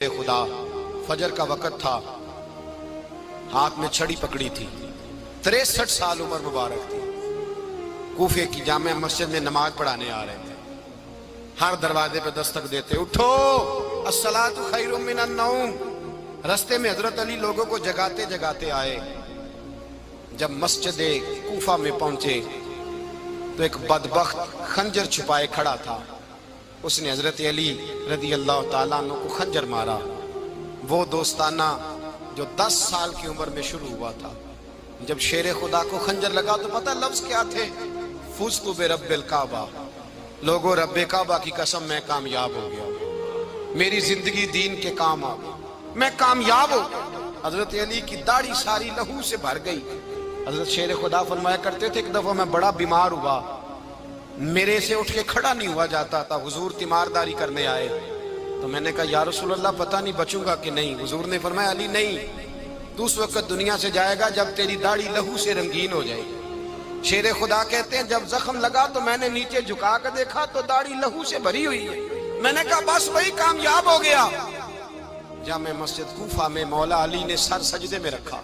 خدا فجر کا وقت تھا، ہاتھ میں چھڑی پکڑی تھی، 63 سال عمر مبارک تھی، کوفے کی جامع مسجد میں نماز پڑھانے آ رہے تھے۔ ہر دروازے پہ دستک دیتے، اٹھو الصلاۃ خیر من النوم۔ رستے میں حضرت علی لوگوں کو جگاتے جگاتے آئے۔ جب مسجد کوفہ میں پہنچے تو ایک بدبخت خنجر چھپائے کھڑا تھا، اس نے حضرت علی رضی اللہ تعالیٰ عنہ کو خنجر مارا۔ وہ دوستانہ جو 10 سال کی عمر میں شروع ہوا تھا، جب شیر خدا کو خنجر لگا تو پتہ لفظ کیا تھے؟ فزت برب الکعبہ، لوگوں رب کعبہ کی قسم میں کامیاب ہو گیا، میری زندگی دین کے کام آ گئی، میں کامیاب ہو گیا۔ حضرت علی کی داڑھی ساری لہو سے بھر گئی۔ حضرت شیر خدا فرمایا کرتے تھے، ایک دفعہ میں بڑا بیمار ہوا، میرے سے اٹھ کے کھڑا نہیں ہوا جاتا تھا، حضور تیمارداری کرنے آئے تو میں نے کہا یا رسول اللہ پتہ نہیں بچوں گا کہ نہیں۔ حضور نے فرمایا علی نہیں، تو اس وقت دنیا سے جائے گا جب تیری داڑھی لہو سے رنگین ہو جائے گی۔ شیر خدا کہتے ہیں جب زخم لگا تو میں نے نیچے جھکا کر دیکھا تو داڑھی لہو سے بھری ہوئی ہے، میں نے کہا بس وہی کامیاب ہو گیا۔ جامع مسجد کوفہ میں مولا علی نے سر سجدے میں رکھا،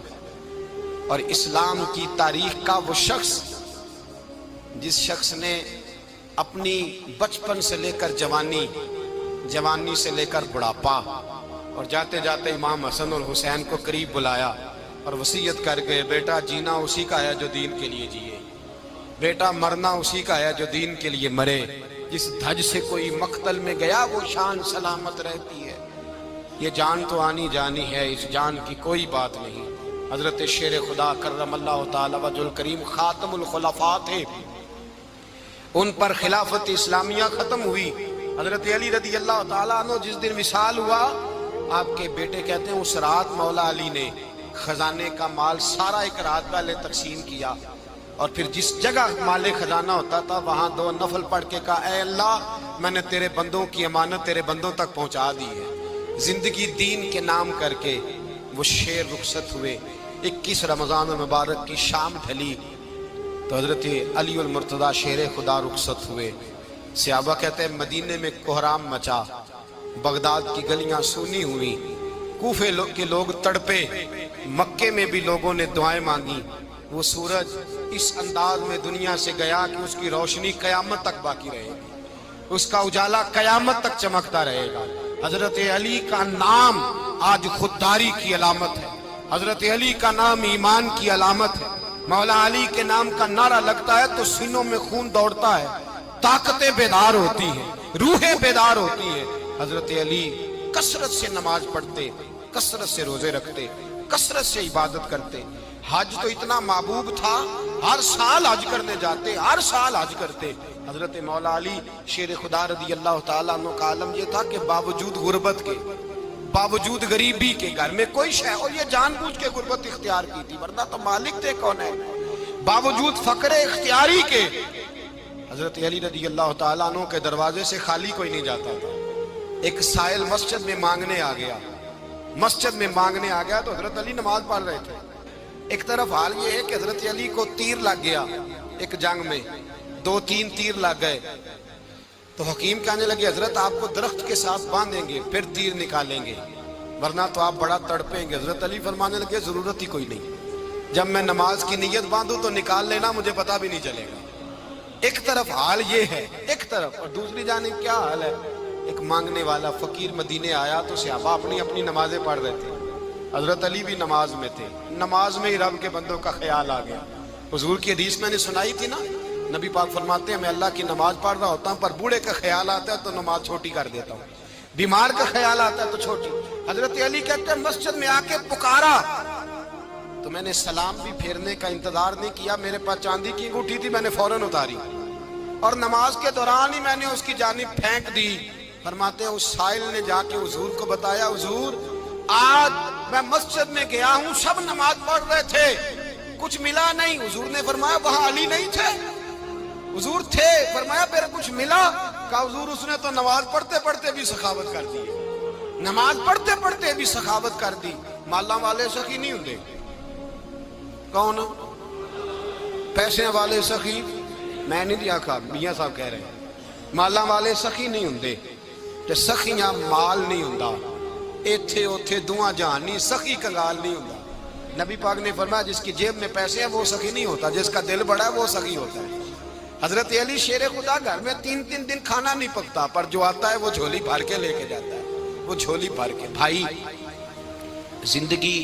اور اسلام کی تاریخ کا وہ شخص جس شخص نے اپنی بچپن سے لے کر جوانی، جوانی سے لے کر بڑھاپا، اور جاتے جاتے امام حسن اور حسین کو قریب بلایا اور وصیت کر گئے، بیٹا جینا اسی کا ہے جو دین کے لیے جیے، بیٹا مرنا اسی کا ہے جو دین کے لیے مرے، جس دھج سے کوئی مقتل میں گیا وہ شان سلامت رہتی ہے، یہ جان تو آنی جانی ہے، اس جان کی کوئی بات نہیں۔ حضرت شیر خدا کرم اللہ تعالی وجہ الکریم خاتم الخلفاء تھے، ان پر خلافت اسلامیہ ختم ہوئی۔ حضرت علی رضی اللہ تعالیٰ عنہ جس دن وصال ہوا، آپ کے بیٹے کہتے ہیں اس رات مولا علی نے خزانے کا مال سارا ایک رات پہلے تقسیم کیا، اور پھر جس جگہ مال خزانہ ہوتا تھا وہاں 2 نفل پڑھ کے کہا اے اللہ میں نے تیرے بندوں کی امانت تیرے بندوں تک پہنچا دی ہے۔ زندگی دین کے نام کر کے وہ شیر رخصت ہوئے۔ 21 رمضان المبارک کی شام ڈھلی تو حضرت علی المرتضیٰ شیر خدا رخصت ہوئے۔ صحابہ کہتے ہیں مدینے میں کوہرام مچا، بغداد کی گلیاں سونی ہوئی، کوفے کے لوگ تڑپے، مکے میں بھی لوگوں نے دعائیں مانگی۔ وہ سورج اس انداز میں دنیا سے گیا کہ اس کی روشنی قیامت تک باقی رہے گی، اس کا اجالا قیامت تک چمکتا رہے گا۔ حضرت علی کا نام آج خودداری کی علامت ہے، حضرت علی کا نام ایمان کی علامت ہے۔ مولا علی کے نام کا نعرہ لگتا ہے تو سینوں میں خون دوڑتا ہے، طاقتیں بیدار ہوتی ہیں، روحیں بیدار ہوتی ہیں۔ حضرت علی کثرت سے نماز پڑھتے، کثرت سے روزے رکھتے، کثرت سے عبادت کرتے۔ حج تو اتنا محبوب تھا، ہر سال حج کرنے جاتے، ہر سال حج کرتے۔ حضرت مولا علی شیر خدا رضی اللہ تعالیٰ عنہ کا عالم یہ تھا کہ باوجود غربت کے، باوجود غریبی کے، گھر میں کوئی شے، اور یہ جان بوجھ کے غربت اختیار کی تھی ورنہ تو مالک تھے کون ہے، باوجود فقر اختیاری کے حضرت علی رضی اللہ تعالیٰ عنہ کے دروازے سے خالی کوئی نہیں جاتا تھا۔ ایک سائل مسجد میں مانگنے آ گیا، مسجد میں مانگنے آ گیا تو حضرت علی نماز پڑھ رہے تھے۔ ایک طرف حال یہ ہے کہ حضرت علی کو تیر لگ گیا، ایک جنگ میں 2-3 تیر لگ گئے تو حکیم کہنے لگے حضرت آپ کو درخت کے ساتھ باندھیں گے پھر تیر نکالیں گے ورنہ تو آپ بڑا تڑپیں گے۔ حضرت علی فرمانے لگے ضرورت ہی کوئی نہیں، جب میں نماز کی نیت باندھوں تو نکال لینا، مجھے پتہ بھی نہیں چلے گا۔ ایک طرف حال یہ ہے، ایک طرف، اور دوسری جانب کیا حال ہے؟ ایک مانگنے والا فقیر مدینے آیا تو صحابہ اپنی اپنی نمازیں پڑھ رہے تھے، حضرت علی بھی نماز میں تھے، نماز میں ہی رب کے بندوں کا خیال آ گیا۔ حضور کی حدیث میں نے سنائی تھی نا، نبی پاک فرماتے ہیں میں اللہ کی نماز پڑھ رہا ہوتا ہوں پر بوڑھے کا خیال آتا ہے تو نماز چھوٹی کر دیتا ہوں، بیمار کا خیال آتا ہے تو چھوٹی۔ حضرت علی کہتے ہیں مسجد میں آ کے پکارا تو میں نے سلام بھی پھیرنے کا انتظار نہیں کیا، میرے پاس چاندی کی انگوٹھی تھی، میں نے فوراً اتاری اور نماز کے دوران ہی میں نے اس کی جانب پھینک دی۔ فرماتے ہیں اس سائل نے جا کے حضور کو بتایا حضور آج میں مسجد میں گیا ہوں، سب نماز پڑھ رہے تھے، کچھ ملا نہیں۔ حضور نے فرمایا وہاں علی نہیں تھے؟ حضور تھے۔ فرمایا پھر کچھ ملا؟ کہا حضور اس نے تو نماز پڑھتے پڑھتے بھی سخاوت کر دی، نماز پڑھتے پڑھتے بھی سخاوت کر دی۔ مالاں والے سخی نہیں ہوندے، کون؟ پیسے والے سخی میں نہیں دیا کہا، میاں صاحب کہہ رہے ہیں مالاں والے سخی نہیں ہوندے، تے سخیاں مال نہیں ہوندا، ایتھے اوتھے دعا جہان نہیں، سخی کنگال نہیں ہوتا۔ نبی پاک نے فرمایا جس کی جیب میں پیسے ہیں وہ سخی نہیں ہوتا، جس کا دل بڑا ہے وہ سخی ہوتا ہے۔ حضرت علی شیر خدا گھر میں 3 دن کھانا نہیں پکتا، پر جو آتا ہے وہ جھولی بھر کے لے کے جاتا ہے، وہ جھولی بھر کے۔ بھائی زندگی